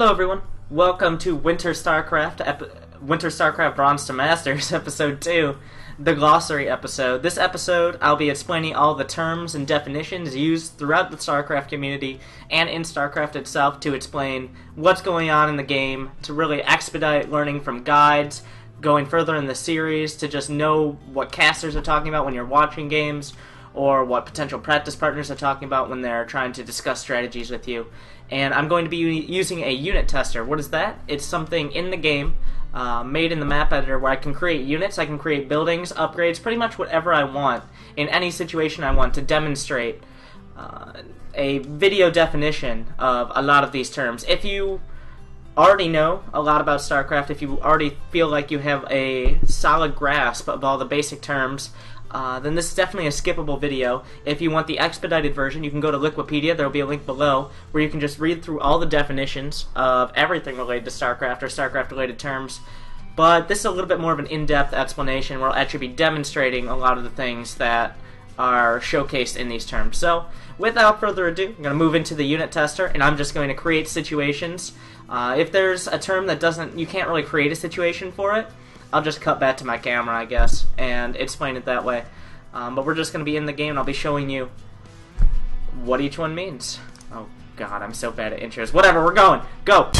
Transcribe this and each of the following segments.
Hello everyone, welcome to WinterStarcraft Bronze to Masters, episode 2, the Glossary episode. This episode, I'll be explaining all the terms and definitions used throughout the StarCraft community and in StarCraft itself to explain what's going on in the game, to really expedite learning from guides, going further in the series, to just know what casters are talking about when you're watching games, or what potential practice partners are talking about when they're trying to discuss strategies with you. And I'm going to be using a unit tester. What is that? It's something in the game, made in the map editor, where I can create units, I can create buildings, upgrades, pretty much whatever I want, in any situation I want, to demonstrate a video definition of a lot of these terms. If you already know a lot about StarCraft, if you already feel like you have a solid grasp of all the basic terms, then this is definitely a skippable video. If you want the expedited version, you can go to Wikipedia. There will be a link below where you can just read through all the definitions of everything related to StarCraft or StarCraft-related terms. But this is a little bit more of an in-depth explanation where I'll actually be demonstrating a lot of the things that are showcased in these terms. So, without further ado, I'm going to move into the unit tester, and I'm just going to create situations. If there's a term that you can't really create a situation for it, I'll just cut back to my camera, I guess, and explain it that way. But we're just going to be in the game, and I'll be showing you what each one means. Oh, God, I'm so bad at intros. Whatever, we're going. Go!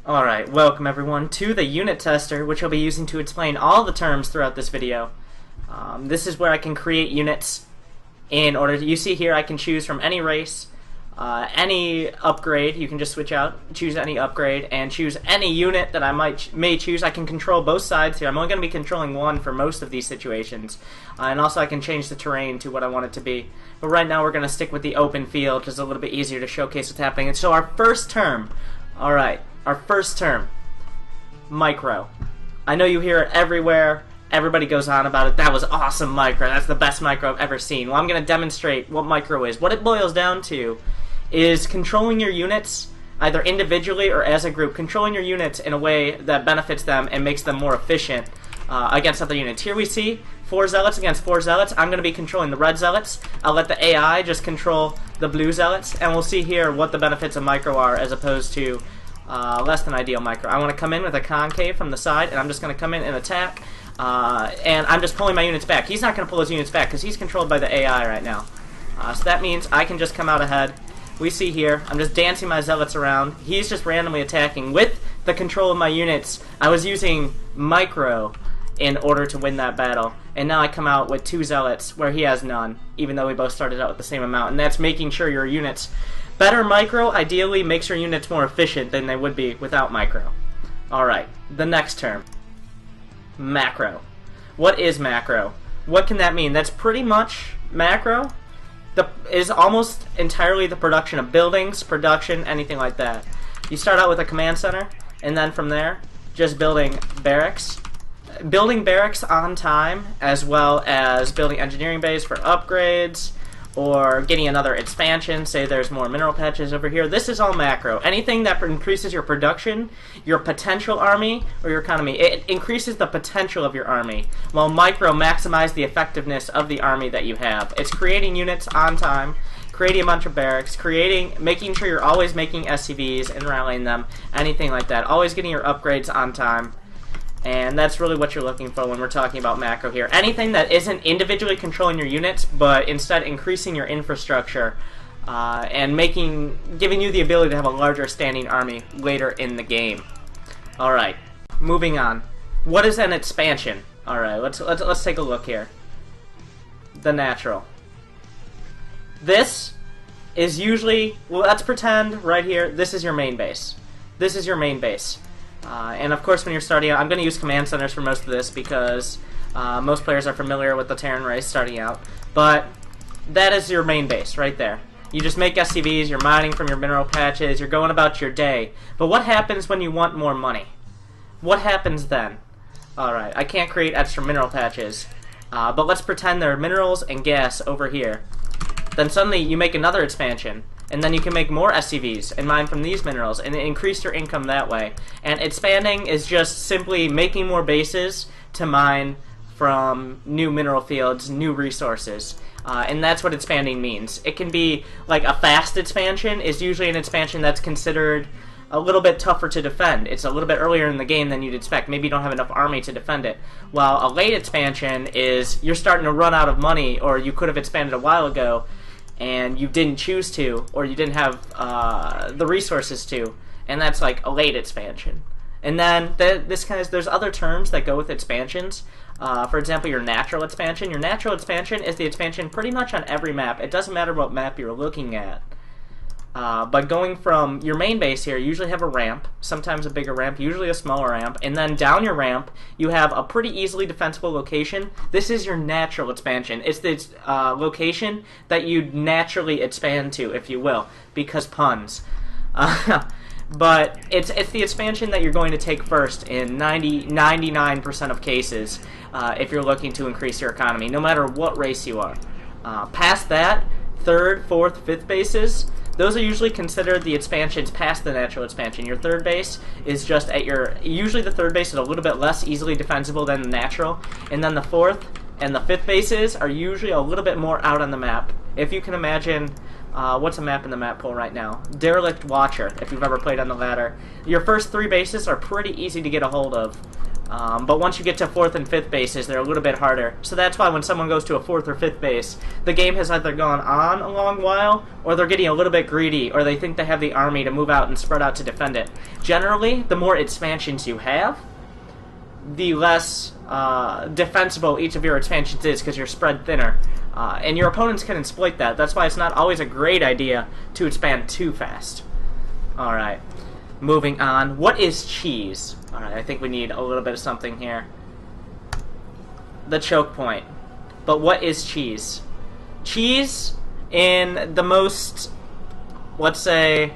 Alright, welcome everyone to the unit tester, which I'll be using to explain all the terms throughout this video. This is where I can create units in order to, you see here I can choose from any race, any upgrade. You can just switch out, choose any upgrade, and choose any unit that I may choose. I can control both sides here. I'm only going to be controlling one for most of these situations, and also I can change the terrain to what I want it to be. But right now we're going to stick with the open field, which is a little bit easier to showcase what's happening. And so our first term, alright, our first term, micro. I know you hear it everywhere. Everybody goes on about it. That was awesome micro. That's the best micro I've ever seen. Well, I'm going to demonstrate what micro is. What it boils down to is controlling your units, either individually or as a group, controlling your units in a way that benefits them and makes them more efficient against other units. Here we see 4 zealots against 4 zealots. I'm going to be controlling the red zealots. I'll let the AI just control the blue zealots, and we'll see here what the benefits of micro are as opposed to less than ideal micro. I want to come in with a concave from the side, and I'm just going to come in and attack. And I'm just pulling my units back. He's not going to pull his units back because he's controlled by the AI right now. So that means I can just come out ahead. We see here, I'm just dancing my zealots around. He's just randomly attacking. With the control of my units, I was using micro in order to win that battle. And now I come out with 2 zealots where he has none, even though we both started out with the same amount. And that's making sure your units... Better micro, ideally, makes your units more efficient than they would be without micro. Alright, the next term. Macro. What is macro? What can that mean? That's pretty much macro is almost entirely the production of buildings, production, anything like that. You start out with a command center, and then from there, just building barracks. Building barracks on time, as well as building engineering bays for upgrades, or getting another expansion, say there's more mineral patches over here. This is all macro. Anything that increases your production, your potential army, or your economy, it increases the potential of your army, while micro maximize the effectiveness of the army that you have. It's creating units on time, creating a bunch of barracks, making sure you're always making SCVs and rallying them, anything like that. Always getting your upgrades on time. And that's really what you're looking for when we're talking about macro here. Anything that isn't individually controlling your units, but instead increasing your infrastructure and giving you the ability to have a larger standing army later in the game. Alright, moving on. What is an expansion? Alright, let's take a look here. The natural. This is usually, well, let's pretend right here, this is your main base. This is your main base. And of course when you're starting out, I'm going to use command centers for most of this because most players are familiar with the Terran race starting out. But that is your main base right there. You just make SCVs, you're mining from your mineral patches, you're going about your day. But what happens when you want more money? What happens then? Alright, I can't create extra mineral patches. But let's pretend there are minerals and gas over here. Then suddenly you make another expansion. And then you can make more SCVs and mine from these minerals and increase your income that way. And expanding is just simply making more bases to mine from new mineral fields, new resources. And that's what expanding means. It can be like a fast expansion is usually an expansion that's considered a little bit tougher to defend. It's a little bit earlier in the game than you'd expect. Maybe you don't have enough army to defend it. While a late expansion is you're starting to run out of money, or you could have expanded a while ago and you didn't choose to, or you didn't have the resources to, and that's like a late expansion. And then there's other terms that go with expansions. For example, your natural expansion. Your natural expansion is the expansion pretty much on every map. It doesn't matter what map you're looking at. But going from your main base here, you usually have a ramp, sometimes a bigger ramp, usually a smaller ramp, and then down your ramp, you have a pretty easily defensible location. This is your natural expansion. It's the location that you'd naturally expand to, if you will, because puns. But it's the expansion that you're going to take first in 99% of cases if you're looking to increase your economy, no matter what race you are. Past that, 3rd, 4th, 5th bases, those are usually considered the expansions past the natural expansion. Your 3rd base is just at usually the 3rd base is a little bit less easily defensible than the natural, and then the 4th and the 5th bases are usually a little bit more out on the map. If you can imagine, what's a map in the map pool right now? Derelict Watcher, if you've ever played on the ladder. Your first 3 bases are pretty easy to get a hold of. But once you get to 4th and 5th bases, they're a little bit harder. So that's why when someone goes to a 4th or 5th base, the game has either gone on a long while, or they're getting a little bit greedy, or they think they have the army to move out and spread out to defend it. Generally, the more expansions you have, the less defensible each of your expansions is, because you're spread thinner. And your opponents can exploit that. That's why it's not always a great idea to expand too fast. Alright, moving on. What is cheese? Alright, I think we need a little bit of something here. The choke point. But what is cheese? Cheese, in the most, let's say,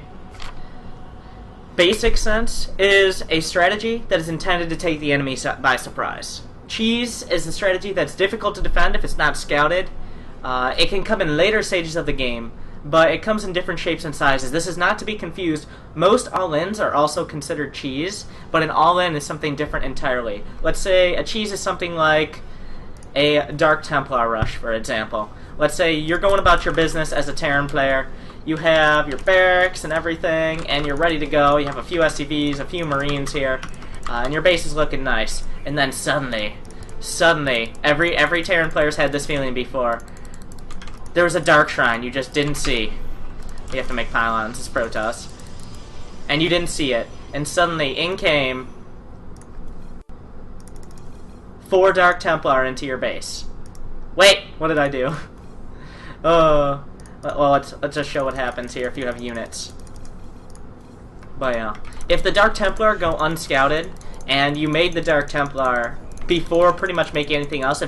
basic sense, is a strategy that is intended to take the enemy by surprise. Cheese is a strategy that's difficult to defend if it's not scouted. It can come in later stages of the game, but it comes in different shapes and sizes. This is not to be confused. Most all-ins are also considered cheese, but an all-in is something different entirely. Let's say a cheese is something like a Dark Templar rush, for example. Let's say you're going about your business as a Terran player. You have your barracks and everything, and you're ready to go. You have a few SCVs, a few Marines here, and your base is looking nice. And then suddenly, every Terran player's had this feeling before. There was a Dark Shrine you just didn't see. We have to make pylons, it's Protoss. And you didn't see it. And suddenly, in came 4 Dark Templar into your base. Wait, what did I do? Well, let's just show what happens here if you have units. But yeah, if the Dark Templar go unscouted, and you made the Dark Templar before pretty much making anything else,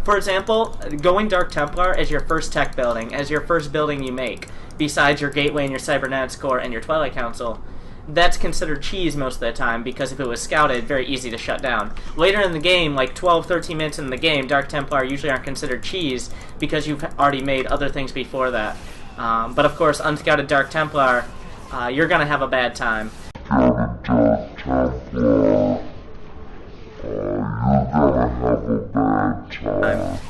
for example, going Dark Templar as your first tech building, as your first building you make, besides your Gateway and your Cybernetics Core and your Twilight Council, that's considered cheese most of the time, because if it was scouted, very easy to shut down. Later in the game, like 12-13 minutes in the game, Dark Templar usually aren't considered cheese, because you've already made other things before that. But of course, unscouted Dark Templar, you're gonna have a bad time.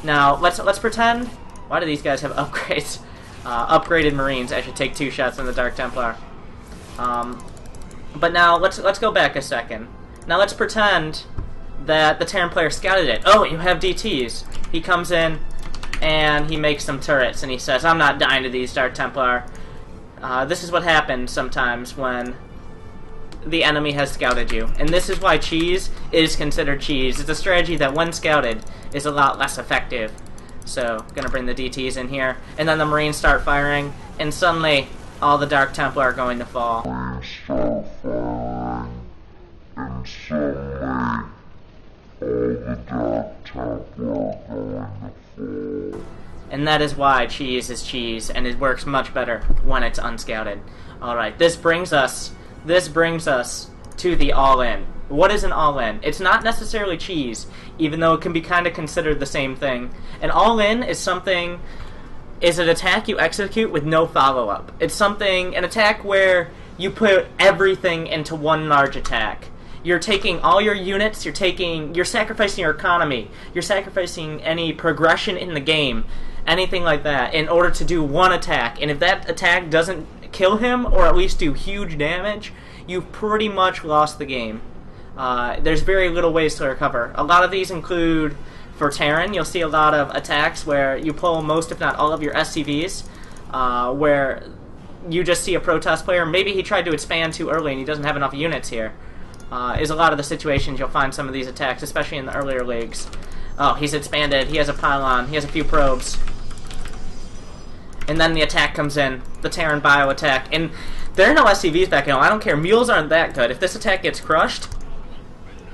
Now, let's pretend. Why do these guys have upgrades? Upgraded Marines. I should take 2 shots on the Dark Templar. But now let's go back a second. Now let's pretend that the Terran player scouted it. Oh, you have DTs. He comes in and he makes some turrets and he says, "I'm not dying to these Dark Templar." This is what happens sometimes when the enemy has scouted you. And this is why cheese is considered cheese. It's a strategy that when scouted is a lot less effective. So, gonna bring the DTs in here, and then the Marines start firing, and suddenly all the Dark Templar are going to fall. And that is why cheese is cheese, and it works much better when it's unscouted. Alright, this brings us to the all-in. What is an all-in? It's not necessarily cheese, even though it can be kind of considered the same thing. An all-in is something is an attack you execute with no follow-up. It's an attack where you put everything into one large attack. You're taking all your units, you're sacrificing your economy, you're sacrificing any progression in the game, anything like that, in order to do one attack. And if that attack doesn't kill him, or at least do huge damage, you've pretty much lost the game. There's very little ways to recover. A lot of these include, for Terran, you'll see a lot of attacks where you pull most, if not all, of your SCVs, where you just see a Protoss player, maybe he tried to expand too early and he doesn't have enough units here. Is a lot of the situations you'll find some of these attacks, especially in the earlier leagues. Oh, he's expanded, he has a pylon, he has a few probes. And then the attack comes in, the Terran bio attack. And there are no SCVs back home. I don't care, mules aren't that good. If this attack gets crushed,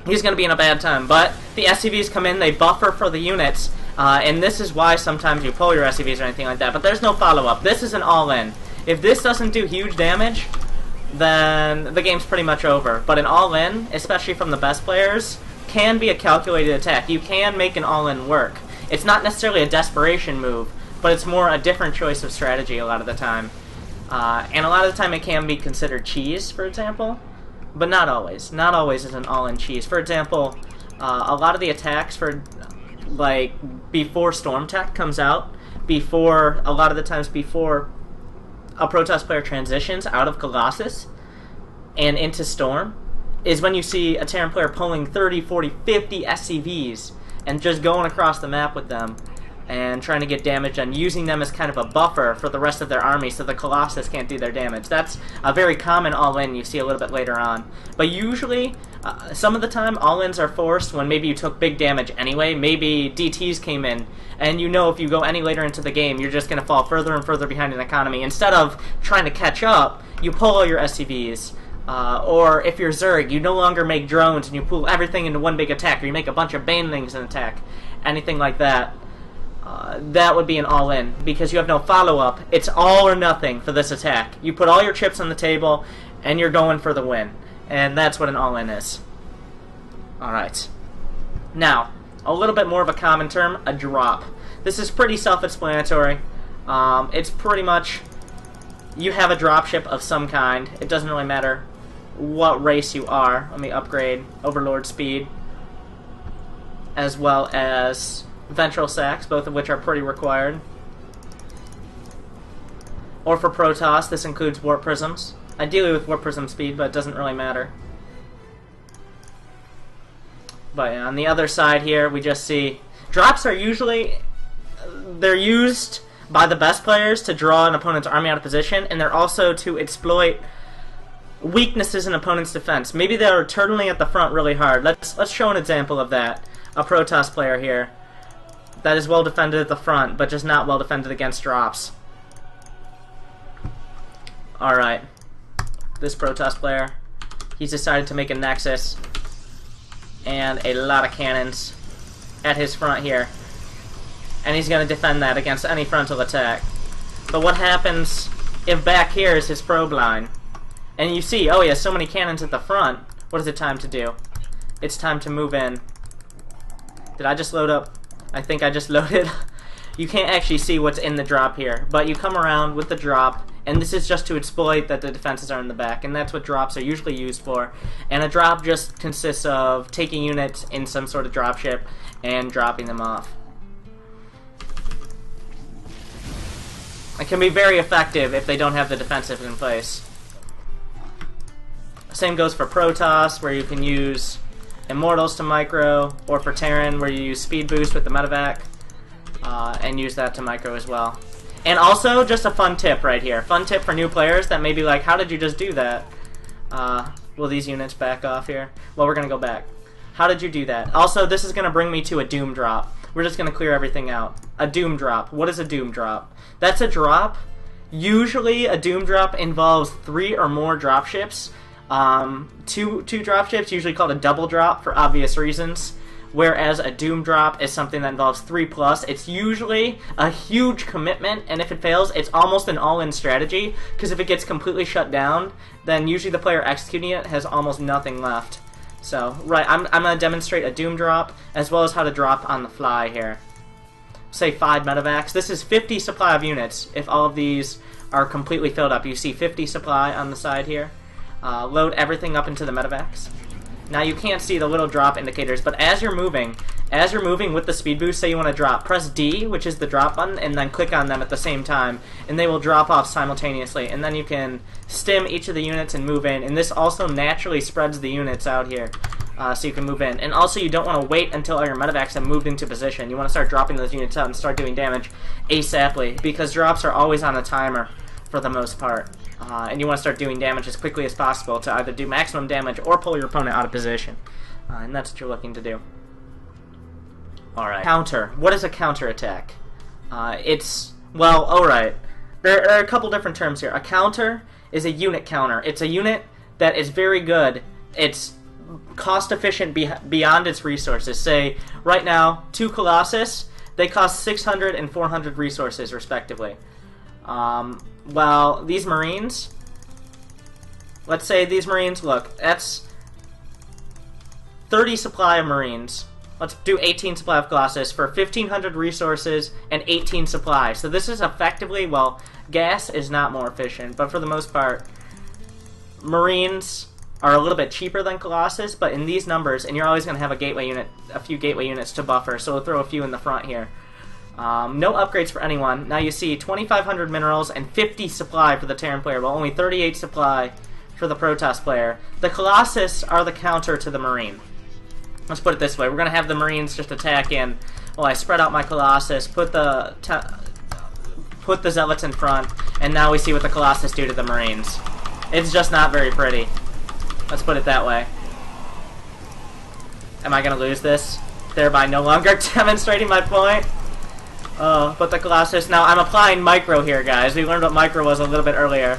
he's going to be in a bad time. But the SCVs come in, they buffer for the units, and this is why sometimes you pull your SCVs or anything like that. But there's no follow-up. This is an all-in. If this doesn't do huge damage, then the game's pretty much over. But an all-in, especially from the best players, can be a calculated attack. You can make an all-in work. It's not necessarily a desperation move, but it's more a different choice of strategy a lot of the time. And a lot of the time it can be considered cheese, for example, but not always. Not always is an all-in cheese. For example, a lot of the attacks for, like, before Storm Tech comes out, a lot of the times before a Protoss player transitions out of Colossus and into Storm, is when you see a Terran player pulling 30, 40, 50 SCVs and just going across the map with them and trying to get damage and using them as kind of a buffer for the rest of their army so the Colossus can't do their damage. That's a very common all-in you see a little bit later on. But usually, some of the time, all-ins are forced when maybe you took big damage anyway. Maybe DTs came in, and you know if you go any later into the game, you're just going to fall further and further behind in economy. Instead of trying to catch up, you pull all your SCVs. Or if you're Zerg, you no longer make drones and you pull everything into one big attack, or you make a bunch of banelings in attack. Anything like that. That would be an all-in, because you have no follow-up. It's all or nothing for this attack. You put all your chips on the table, and you're going for the win. And that's what an all-in is. Alright. Now, a little bit more of a common term, a drop. This is pretty self-explanatory. It's pretty much, you have a dropship of some kind. It doesn't really matter what race you are. Let me upgrade Overlord speed, as well as Ventral Sacs, both of which are pretty required. Or for Protoss, this includes Warp Prisms. Ideally with Warp Prism speed, but it doesn't really matter. But yeah, on the other side here, we just see drops are usually, they're used by the best players to draw an opponent's army out of position, and they're also to exploit weaknesses in opponent's defense. Maybe they're turtling at the front really hard. Let's show an example of that. A Protoss player here that is well defended at the front, but just not well defended against drops. Alright. This Protoss player, he's decided to make a Nexus and a lot of cannons at his front here. And he's going to defend that against any frontal attack. But what happens if back here is his probe line? And you see, oh he has so many cannons at the front. What is it time to do? It's time to move in. Did I just load up? I think I just loaded. You can't actually see what's in the drop here, but you come around with the drop, and this is just to exploit that the defenses are in the back, and that's what drops are usually used for. And a drop just consists of taking units in some sort of dropship and dropping them off. It can be very effective if they don't have the defensive in place. Same goes for Protoss, where you can use Immortals to micro, or for Terran, where you use Speed Boost with the Medevac, and use that to micro as well. And also, just a fun tip right here. Fun tip for new players that may be like, how did you just do that? Will these units back off here? Well, we're going to go back. How did you do that? Also, this is going to bring me to a Doom Drop. We're just going to clear everything out. A Doom Drop. What is a Doom Drop? That's a drop. Usually, a Doom Drop involves 3 or more dropships. Two dropships, usually called a double drop for obvious reasons, whereas a Doom Drop is something that involves 3+. It's usually a huge commitment, and if it fails, it's almost an all-in strategy, because if it gets completely shut down, then usually the player executing it has almost nothing left. So, right, I'm going to demonstrate a Doom Drop, as well as how to drop on the fly here. say 5 medevacs. This is 50 supply of units. If all of these are completely filled up, you see 50 supply on the side here. Load everything up into the medevacs. Now you can't see the little drop indicators, but as you're moving with the speed boost, say you want to drop, press D, which is the drop button, and then click on them at the same time, and they will drop off simultaneously. And then you can stim each of the units and move in, and this also naturally spreads the units out here, so you can move in. And also you don't want to wait until all your medevacs have moved into position. You want to start dropping those units out and start doing damage ASAPly, because drops are always on a timer for the most part. And you want to start doing damage as quickly as possible to either do maximum damage or pull your opponent out of position. And that's what you're looking to do. Alright. Counter. What is a counterattack? Well, alright. There are a couple different terms here. A counter is a unit counter. It's a unit that is very good. It's cost efficient beyond its resources. Say, right now, 2 Colossus, they cost 600 and 400 resources, respectively. Well, these Marines, let's say these Marines, look, that's 30 supply of Marines. Let's do 18 supply of Colossus for 1,500 resources and 18 supply. So this is effectively, well, gas is not more efficient, but for the most part, Marines are a little bit cheaper than Colossus, but in these numbers, and you're always going to have a gateway unit, a few gateway units to buffer, so we'll throw a few in the front here. No upgrades for anyone. Now you see 2,500 minerals and 50 supply for the Terran player, but only 38 supply for the Protoss player. The Colossus are the counter to the Marine. Let's put it this way. We're going to have the Marines just attack in. Well, I spread out my Colossus, put the Zealots in front, and now we see what the Colossus do to the Marines. It's just not very pretty. Let's put it that way. Am I going to lose this? Thereby no longer demonstrating my point. But the Colossus, now I'm applying micro here, guys. We learned what micro was a little bit earlier.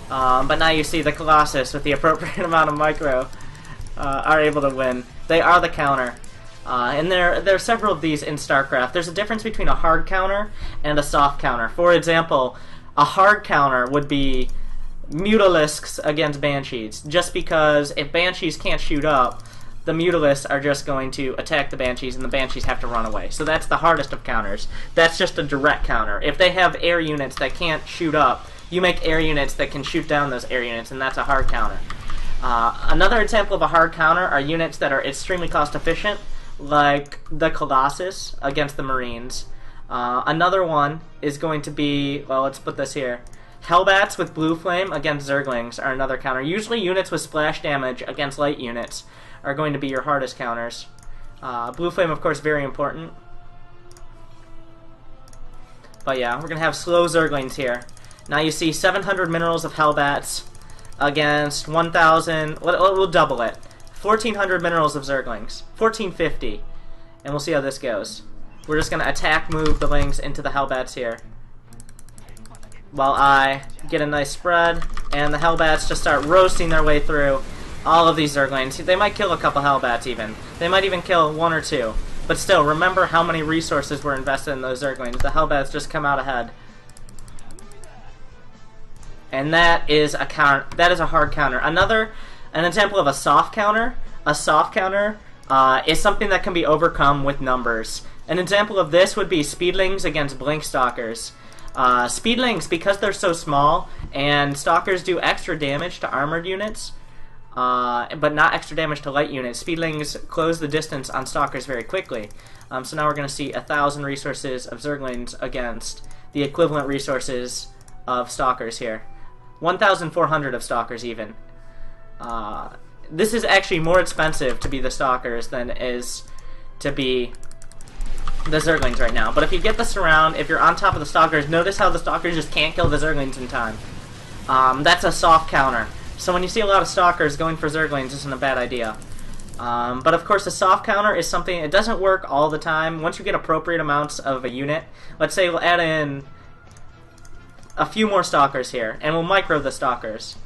But now you see the Colossus with the appropriate amount of micro are able to win. They are the counter. And there are several of these in StarCraft. There's a difference between a hard counter and a soft counter. For example, a hard counter would be Mutalisks against Banshees. Just because if Banshees can't shoot up, the Mutalisks are just going to attack the Banshees, and the Banshees have to run away. So that's the hardest of counters. That's just a direct counter. If they have air units that can't shoot up, you make air units that can shoot down those air units, and that's a hard counter. Another example of a hard counter are units that are extremely cost efficient, like the Colossus against the Marines. Another one is going to be, well, let's put this here. Hellbats with Blue Flame against Zerglings are another counter. Usually units with splash damage against light units are going to be your hardest counters. Blue Flame, of course, very important. But yeah, we're going to have slow Zerglings here. Now you see 700 minerals of Hellbats against 1,000, we'll double it, 1,400 minerals of Zerglings, 1,450. And we'll see how this goes. We're just going to attack move the Lings into the Hellbats here, while I get a nice spread, and the Hellbats just start roasting their way through all of these Zerglings. They might kill a couple Hellbats even. They might even kill 1 or 2. But still, remember how many resources were invested in those Zerglings. The Hellbats just come out ahead. And that is a counter. That is a hard counter. An example of a soft counter. A soft counter is something that can be overcome with numbers. An example of this would be Speedlings against Blink Stalkers. Speedlings, because they're so small, and Stalkers do extra damage to armored units, but not extra damage to light units, Speedlings close the distance on Stalkers very quickly. So now we're going to see 1,000 resources of Zerglings against the equivalent resources of Stalkers here. 1,400 of Stalkers even. This is actually more expensive to be the Stalkers than it is to be the Zerglings right now. But if you get the surround, if you're on top of the Stalkers, notice how the Stalkers just can't kill the Zerglings in time. That's a soft counter. So when you see a lot of Stalkers, going for Zerglings isn't a bad idea. But of course, a soft counter is something, it doesn't work all the time. Once you get appropriate amounts of a unit, let's say we'll add in a few more Stalkers here, and we'll micro the Stalkers.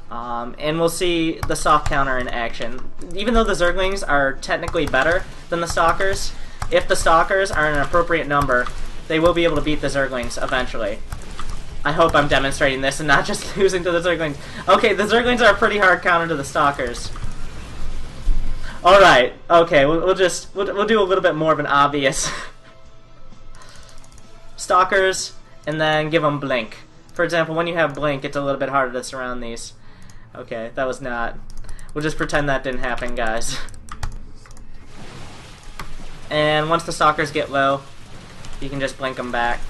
And we'll see the soft counter in action. Even though the Zerglings are technically better than the Stalkers, if the Stalkers are an appropriate number, they will be able to beat the Zerglings eventually. I hope I'm demonstrating this and not just losing to the Zerglings. Okay, the Zerglings are a pretty hard counter to the Stalkers. Alright, okay, we'll do a little bit more of an obvious stalkers, and then give them blink. For example, when you have blink, it's a little bit harder to surround these. Okay, that was not... We'll just pretend that didn't happen, guys. And once the stalkers get low, you can just blink them back.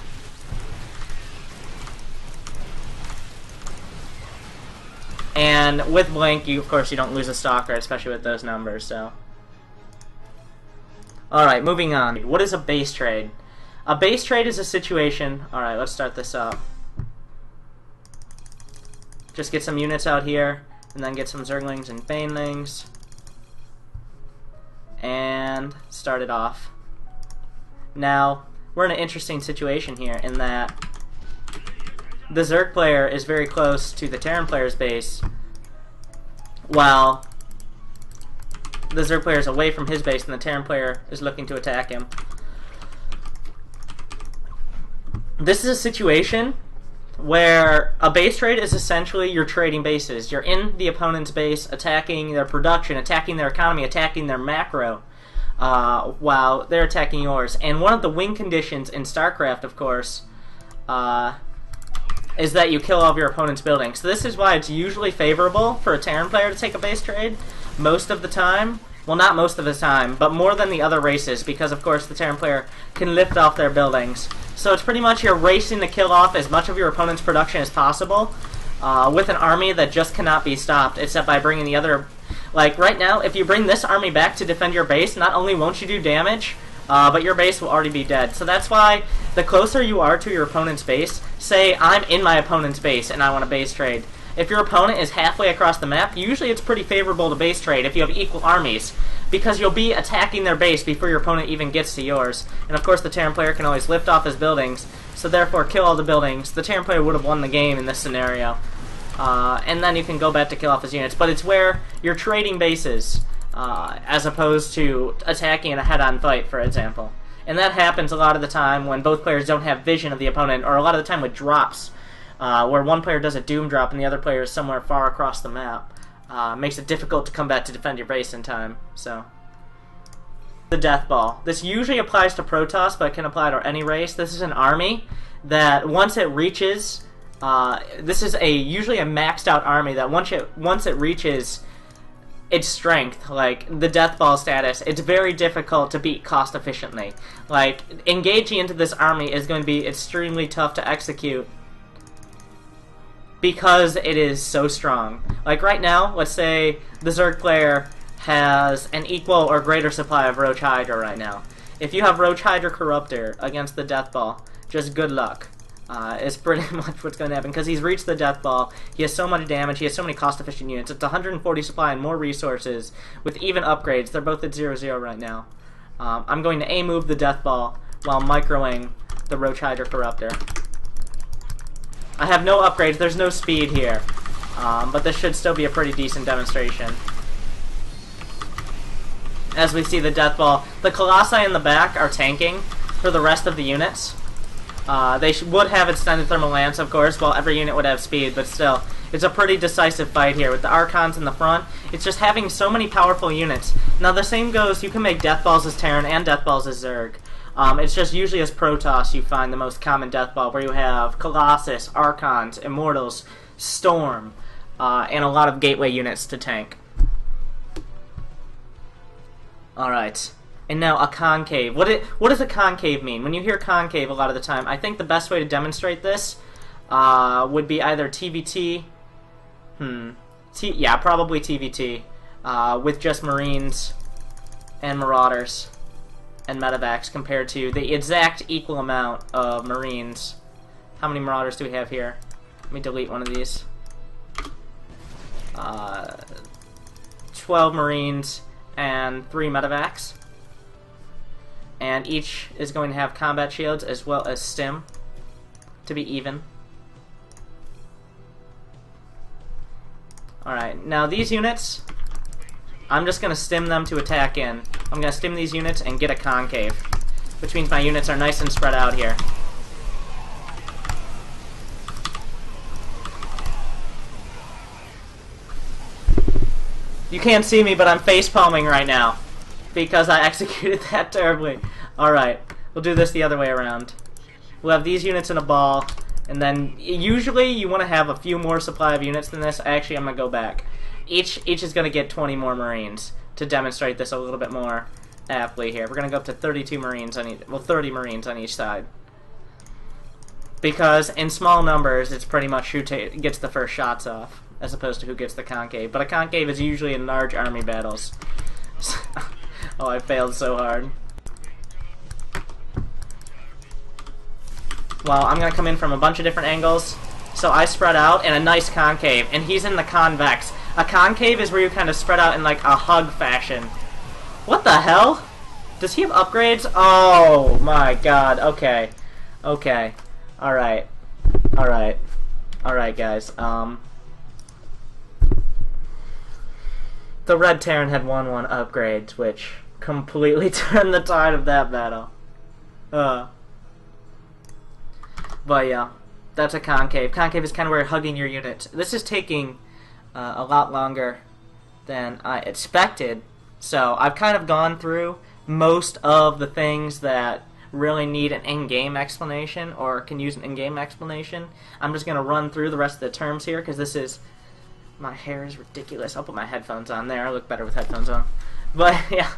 And with blink, of course, you don't lose a stalker, especially with those numbers, so... Alright, moving on. What is a base trade? A base trade is a situation... Alright, let's start this up. Just get some units out here, and then get some Zerglings and Banelings. And start it off. Now, we're in an interesting situation here, in that the Zerg player is very close to the Terran player's base, while the Zerg player is away from his base and the Terran player is looking to attack him. This is a situation where a base trade is essentially you're trading bases. You're in the opponent's base, attacking their production, attacking their economy, attacking their macro, while they're attacking yours. And one of the win conditions in StarCraft, of course, is that you kill all of your opponent's buildings. So this is why it's usually favorable for a Terran player to take a base trade most of the time. Well, not most of the time, but more than the other races, because of course the Terran player can lift off their buildings. So it's pretty much you're racing to kill off as much of your opponent's production as possible with an army that just cannot be stopped, except by bringing the other... Like, right now, if you bring this army back to defend your base, not only won't you do damage, but your base will already be dead. So that's why the closer you are to your opponent's base, say I'm in my opponent's base and I want a base trade. If your opponent is halfway across the map, usually it's pretty favorable to base trade if you have equal armies, because you'll be attacking their base before your opponent even gets to yours. And of course the Terran player can always lift off his buildings, so therefore kill all the buildings. The Terran player would have won the game in this scenario. And then you can go back to kill off his units. But it's where you're trading bases, as opposed to attacking in a head-on fight, for example. And that happens a lot of the time when both players don't have vision of the opponent, or a lot of the time with drops, where one player does a doom drop and the other player is somewhere far across the map. Makes it difficult to come back to defend your base in time. So, the Death Ball. This usually applies to Protoss, but it can apply to any race. This is an army that once it reaches... this is usually a maxed out army that once it reaches its strength, like the Death Ball status, it's very difficult to beat cost efficiently. Like, engaging into this army is going to be extremely tough to execute because it is so strong. Like right now, let's say the Zerg player has an equal or greater supply of Roach Hydra right now. If you have Roach Hydra Corruptor against the Death Ball, just good luck. Is pretty much what's going to happen, because he's reached the Death Ball, he has so much damage, he has so many cost-efficient units. It's 140 supply and more resources, with even upgrades. They're both at 0-0 right now. I'm going to A-move the Death Ball while microing the Roach Hydra Corruptor. I have no upgrades, there's no speed here, but this should still be a pretty decent demonstration. As we see the Death Ball, the Colossi in the back are tanking for the rest of the units. They would have extended thermal lance, of course, while every unit would have speed, but still, it's a pretty decisive fight here. With the Archons in the front, it's just having so many powerful units. Now, the same goes, you can make Death Balls as Terran and Death Balls as Zerg. It's just usually as Protoss you find the most common Death Ball, where you have Colossus, Archons, Immortals, Storm, and a lot of gateway units to tank. Alright. And now a concave. What does a concave mean? When you hear concave a lot of the time, I think the best way to demonstrate this would be either TVT. Yeah, probably TVT. With just Marines and Marauders and Medevacs compared to the exact equal amount of Marines. How many Marauders do we have here? Let me delete one of these. 12 Marines and 3 Medevacs. And each is going to have combat shields as well as stim to be even. Alright, now these units, I'm just going to stim them to attack in. I'm going to stim these units and get a concave, which means my units are nice and spread out here. You can't see me, but I'm face palming right now, because I executed that terribly. Alright, we'll do this the other way around. we'll have these units in a ball, and then usually you want to have a few more supply of units than this. Actually, I'm going to go back. Each is going to get 20 more Marines to demonstrate this a little bit more aptly here. We're going to go up to 32 Marines on each, well, 30 Marines on each side. Because in small numbers, it's pretty much who gets the first shots off, as opposed to who gets the concave. But a concave is usually in large army battles. Oh, I failed so hard. Well, I'm going to come in from a bunch of different angles. So I spread out in a nice concave, and he's in the convex. A concave is where you kind of spread out in like a hug fashion. What the hell? Does he have upgrades? Oh my god, okay. Okay. Alright. Alright. Alright, guys. The Red Terran had 1-1 upgrades, which completely turned the tide of that battle. But yeah, that's a concave. Concave is kind of where you're hugging your units. This is taking a lot longer than I expected, so I've kind of gone through most of the things that really need an in-game explanation or can use an in-game explanation. I'm just going to run through the rest of the terms here because this is... My hair is ridiculous. I'll put my headphones on there. I look better with headphones on. But yeah,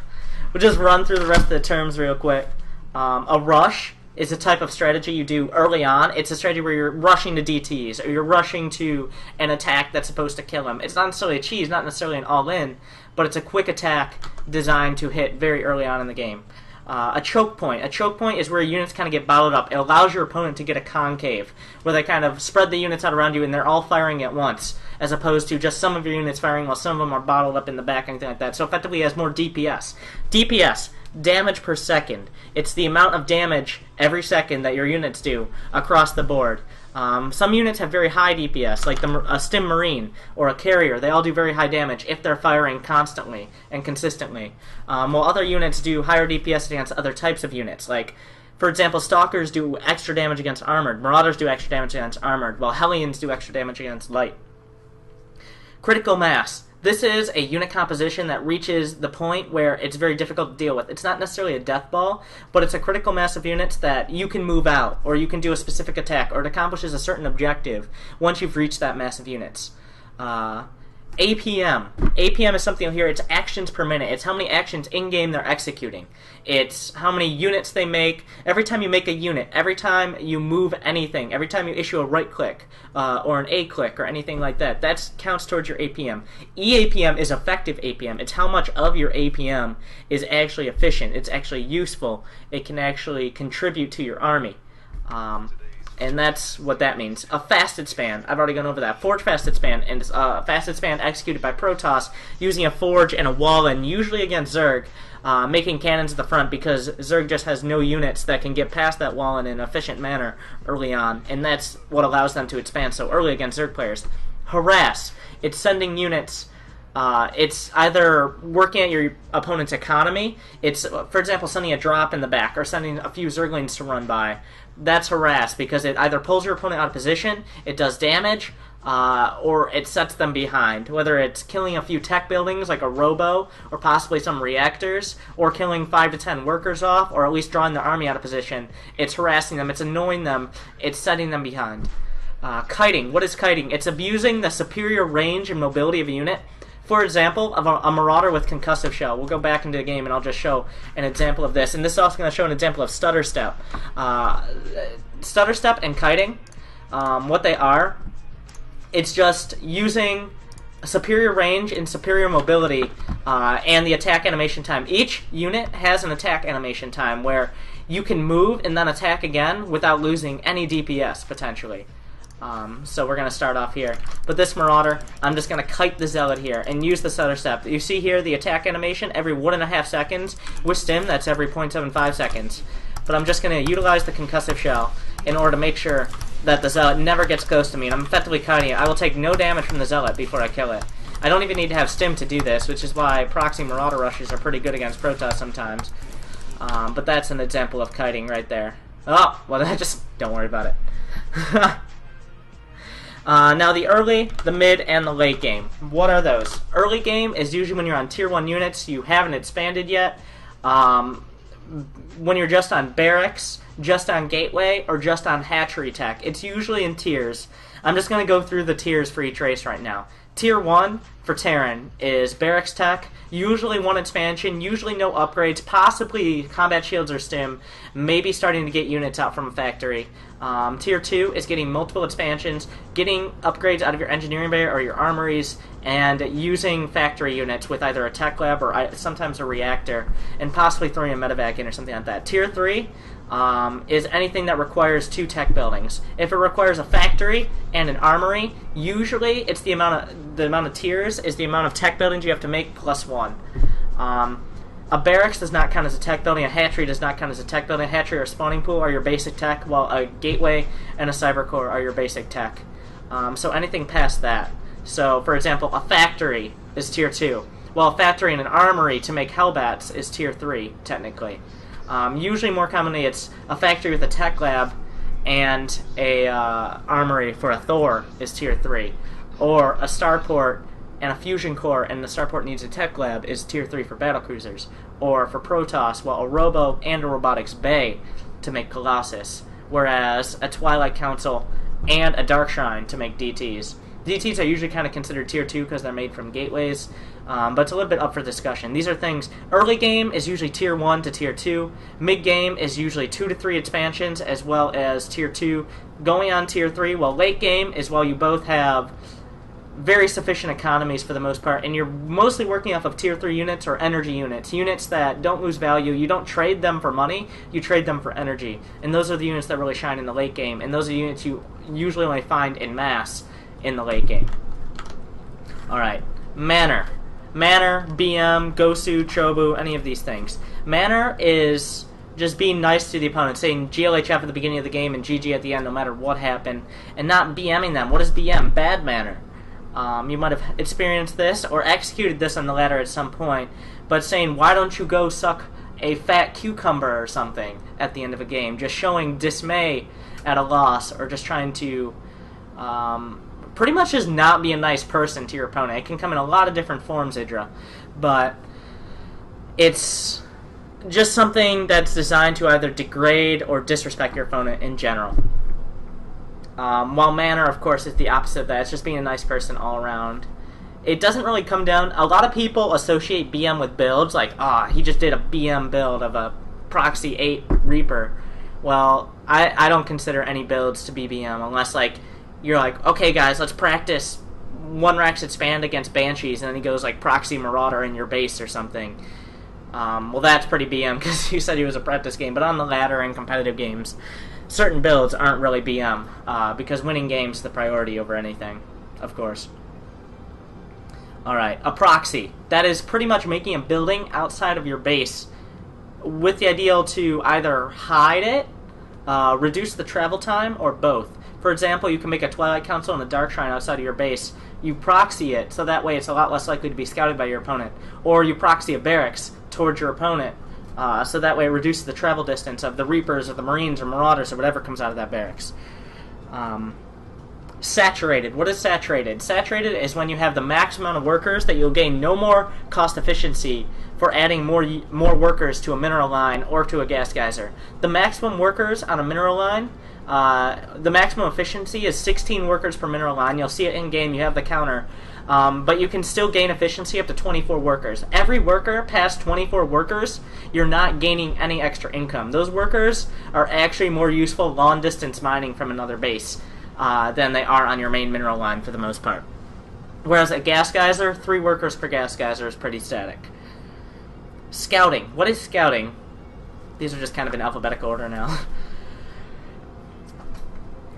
we'll just run through the rest of the terms real quick. A rush is a type of strategy you do early on. It's a strategy where you're rushing to DTs, or you're rushing to an attack that's supposed to kill him. It's not necessarily a cheese, not necessarily an all-in, but it's a quick attack designed to hit very early on in the game. A choke point. A choke point is where units kind of get bottled up. It allows your opponent to get a concave, where they kind of spread the units out around you and they're all firing at once, as opposed to just some of your units firing while some of them are bottled up in the back and anything like that. So effectively it has more DPS. DPS, damage per second. It's the amount of damage every second that your units do across the board. Some units have very high DPS, like a Stim Marine or a Carrier. They all do very high damage if they're firing constantly and consistently. While other units do higher DPS against other types of units. Like, for example, Stalkers do extra damage against Armored. Marauders do extra damage against Armored, while Hellions do extra damage against Light. Critical Mass. This is a unit composition that reaches the point where it's very difficult to deal with. It's not necessarily a death ball, but it's a critical mass of units that you can move out, or you can do a specific attack, or it accomplishes a certain objective once you've reached that mass of units. APM. APM is something here, it's actions per minute. It's how many actions in-game they're executing. It's how many units they make. Every time you make a unit, every time you move anything, every time you issue a right-click, or an A-click, or anything like that, that counts towards your APM. EAPM is effective APM. It's how much of your APM is actually efficient. It's actually useful. It can actually contribute to your army. And that's what that means. A fasted span. I've already gone over that. Forge fasted span. And a fasted span executed by Protoss using a forge and a wall-in, usually against Zerg, making cannons at the front because Zerg just has no units that can get past that wall in an efficient manner early on. And that's what allows them to expand so early against Zerg players. Harass. It's sending units... it's either working at your opponent's economy. It's, for example, sending a drop in the back or sending a few Zerglings to run by. That's harass because it either pulls your opponent out of position, it does damage, or it sets them behind. Whether it's killing a few tech buildings like a robo or possibly some reactors, or killing 5 to 10 workers off, or at least drawing their army out of position, it's harassing them, it's annoying them, it's setting them behind. Kiting. What is kiting? It's abusing the superior range and mobility of a unit. For example, of a Marauder with Concussive Shell. We'll go back into the game and I'll just show an example of this. And this is also going to show an example of StutterStep. StutterStep and kiting, what they are, it's just using superior range and superior mobility and the attack animation time. Each unit has an attack animation time where you can move and then attack again without losing any DPS, potentially. So we're going to start off here. But this Marauder, I'm just going to kite the Zealot here and use the StutterStep. You see here the attack animation every 1.5 seconds. With Stim, that's every 0.75 seconds. But I'm just going to utilize the Concussive Shell in order to make sure that the Zealot never gets close to me. And I'm effectively kiting it. I will take no damage from the Zealot before I kill it. I don't even need to have Stim to do this, which is why Proxy Marauder rushes are pretty good against Protoss sometimes. But that's an example of kiting right there. Oh, well, just don't worry about it. Now the early, the mid, and the late game. What are those? Early game is usually when you're on tier 1 units, you haven't expanded yet. When you're just on barracks, just on gateway or just on hatchery tech. It's usually in tiers. I'm just going to go through the tiers for each race right now. Tier 1 for Terran is barracks tech, usually 1 expansion, usually no upgrades, possibly combat shields or stim, maybe starting to get units out from a factory. Tier 2 is getting multiple expansions, getting upgrades out of your engineering bay or your armories, and using factory units with either a tech lab or sometimes a reactor, and possibly throwing a medevac in or something like that. Tier 3 is anything that requires 2 tech buildings. If it requires a factory and an armory, usually it's the amount of tiers is the amount of tech buildings you have to make plus 1. A barracks does not count as a tech building. A hatchery does not count as a tech building. A hatchery or spawning pool are your basic tech, while a gateway and a cyber core are your basic tech. So anything past that. So, for example, a factory is tier 2, while a factory and an armory to make Hellbats is tier 3, technically. Usually, more commonly, it's a factory with a tech lab and a armory for a Thor is tier 3, or a starport and a fusion core and the starport needs a tech lab is tier 3 for battlecruisers, or for Protoss, while a robo and a robotics bay to make Colossus, whereas a Twilight Council and a Dark Shrine to make DTs. DTs are usually kind of considered tier 2 because they're made from gateways, but it's a little bit up for discussion. These are things, early game is usually tier 1 to tier 2, mid game is usually 2 to 3 expansions as well as tier 2 going on tier 3, while late game is while you both have very sufficient economies for the most part, and you're mostly working off of tier 3 units or energy units, units that don't lose value. You don't trade them for money, you trade them for energy, and those are the units that really shine in the late game, and those are the units you usually only find in mass in the late game. Alright, Manner. Manner, BM, Gosu, Chobu, any of these things. Manner is just being nice to the opponent, saying GLHF at the beginning of the game and GG at the end no matter what happened, and not BMing them. What is BM? Bad manner. You might have experienced this or executed this on the ladder at some point, but saying, why don't you go suck a fat cucumber or something at the end of a game, just showing dismay at a loss, or just trying to pretty much just not be a nice person to your opponent. It can come in a lot of different forms, Idra, but it's just something that's designed to either degrade or disrespect your opponent in general. While Manner, of course, is the opposite of that. It's just being a nice person all around. It doesn't really come down... A lot of people associate BM with builds, like, he just did a BM build of a Proxy 8 Reaper. Well, I don't consider any builds to be BM unless, like, you're like, okay, guys, let's practice 1 Rax Expand against Banshees, and then he goes, like, Proxy Marauder in your base or something. Well, that's pretty BM, because you said he was a practice game, but on the ladder and competitive games, certain builds aren't really BM, because winning games is the priority over anything, of course. Alright, a proxy. That is pretty much making a building outside of your base with the ideal to either hide it, reduce the travel time, or both. For example, you can make a Twilight Council and a Dark Shrine outside of your base. You proxy it, so that way it's a lot less likely to be scouted by your opponent. Or you proxy a barracks towards your opponent, so that way it reduces the travel distance of the Reapers or the Marines or Marauders or whatever comes out of that barracks. Saturated. What is saturated? Saturated is when you have the max amount of workers that you'll gain no more cost efficiency for adding more workers to a mineral line or to a gas geyser. The maximum workers on a mineral line, the maximum efficiency is 16 workers per mineral line. You'll see it in-game, you have the counter. But you can still gain efficiency up to 24 workers. Every worker past 24 workers, you're not gaining any extra income. Those workers are actually more useful long-distance mining from another base than they are on your main mineral line for the most part. Whereas a gas geyser, 3 workers per gas geyser is pretty static. Scouting. What is scouting? These are just kind of in alphabetical order now.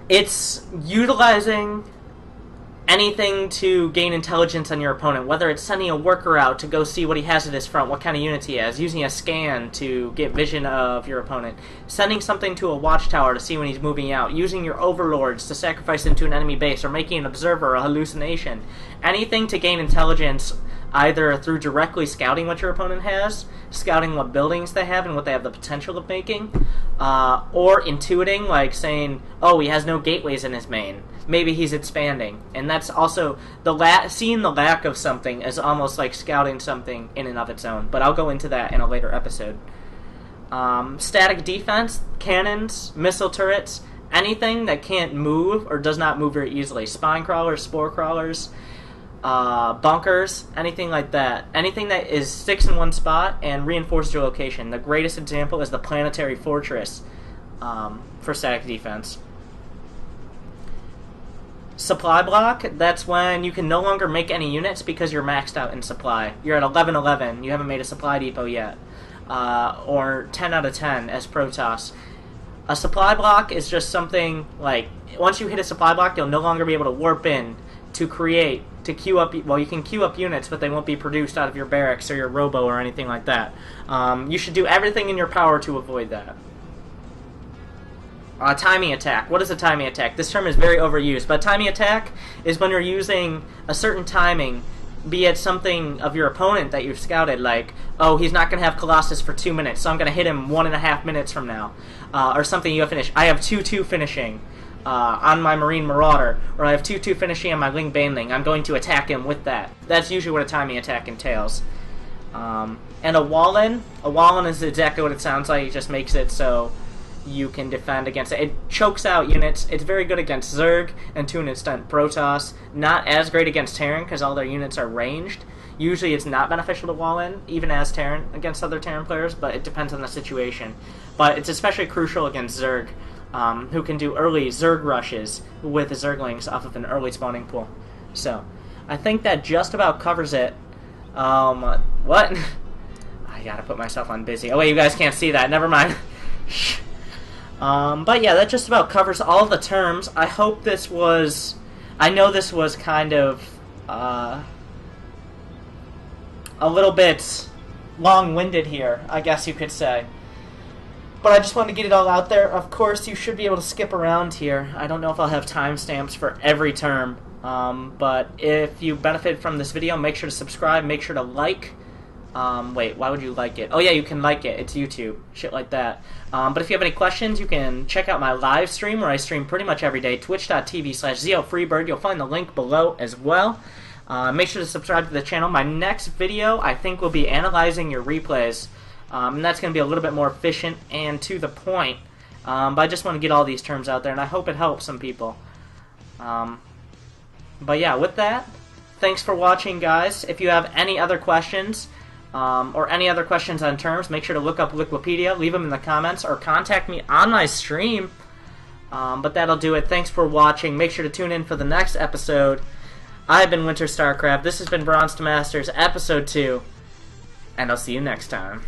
It's utilizing anything to gain intelligence on your opponent, whether it's sending a worker out to go see what he has at his front, what kind of units he has, using a scan to get vision of your opponent, sending something to a watchtower to see when he's moving out, using your overlords to sacrifice into an enemy base, or making an observer a hallucination. Anything to gain intelligence either through directly scouting what your opponent has, scouting what buildings they have and what they have the potential of making, or intuiting, like saying, oh, he has no gateways in his main. Maybe he's expanding. And that's also, seeing the lack of something is almost like scouting something in and of its own. But I'll go into that in a later episode. Static defense, cannons, missile turrets, anything that can't move or does not move very easily. Spine crawlers, spore crawlers, bunkers, anything like that. Anything that sticks in one spot and reinforces your location. The greatest example is the planetary fortress for static defense. Supply block, that's when you can no longer make any units because you're maxed out in supply. You're at 11-11, you haven't made a supply depot yet. Or 10 out of 10 as Protoss. A supply block is just something like, once you hit a supply block, you'll no longer be able to warp in to queue up, well, you can queue up units, but they won't be produced out of your barracks or your robo or anything like that. You should do everything in your power to avoid that. Timing attack. What is a timing attack? This term is very overused, but timing attack is when you're using a certain timing, be it something of your opponent that you've scouted, like, oh, he's not going to have Colossus for 2 minutes, so I'm going to hit him 1.5 minutes from now. Or something you have finished. I have 2-2 finishing on my Marine Marauder, or I have 2-2 finishing on my Ling Baneling. I'm going to attack him with that. That's usually what a timing attack entails. And a wall-in is exactly what it sounds like. It just makes it so you can defend against it. It chokes out units. It's very good against Zerg and to an extent Protoss. Not as great against Terran because all their units are ranged. Usually it's not beneficial to wall in, even as Terran against other Terran players, but it depends on the situation. But it's especially crucial against Zerg, who can do early Zerg rushes with the Zerglings off of an early spawning pool. So, I think that just about covers it. What? I gotta put myself on busy. Oh wait, you guys can't see that. Never mind. But yeah, that just about covers all the terms. I hope this was... I know this was kind of a little bit long-winded here, I guess you could say. But I just wanted to get it all out there. Of course, you should be able to skip around here. I don't know if I'll have timestamps for every term. But if you benefit from this video, make sure to subscribe, make sure to like. Wait, why would you like it? Oh yeah, you can like it. It's YouTube. Shit like that. But if you have any questions, you can check out my live stream where I stream pretty much every day. Twitch.tv/ZeoFreebird. You'll find the link below as well. Make sure to subscribe to the channel. My next video, I think, will be analyzing your replays. And that's going to be a little bit more efficient and to the point. But I just want to get all these terms out there, and I hope it helps some people. But yeah, with that, thanks for watching, guys. If you have any other questions, or any other questions on terms, make sure to look up Wikipedia, leave them in the comments, or contact me on my stream. But that'll do it. Thanks for watching. Make sure to tune in for the next episode. I've been WinterStarcraft. This has been Bronze to Masters, Episode 2. And I'll see you next time.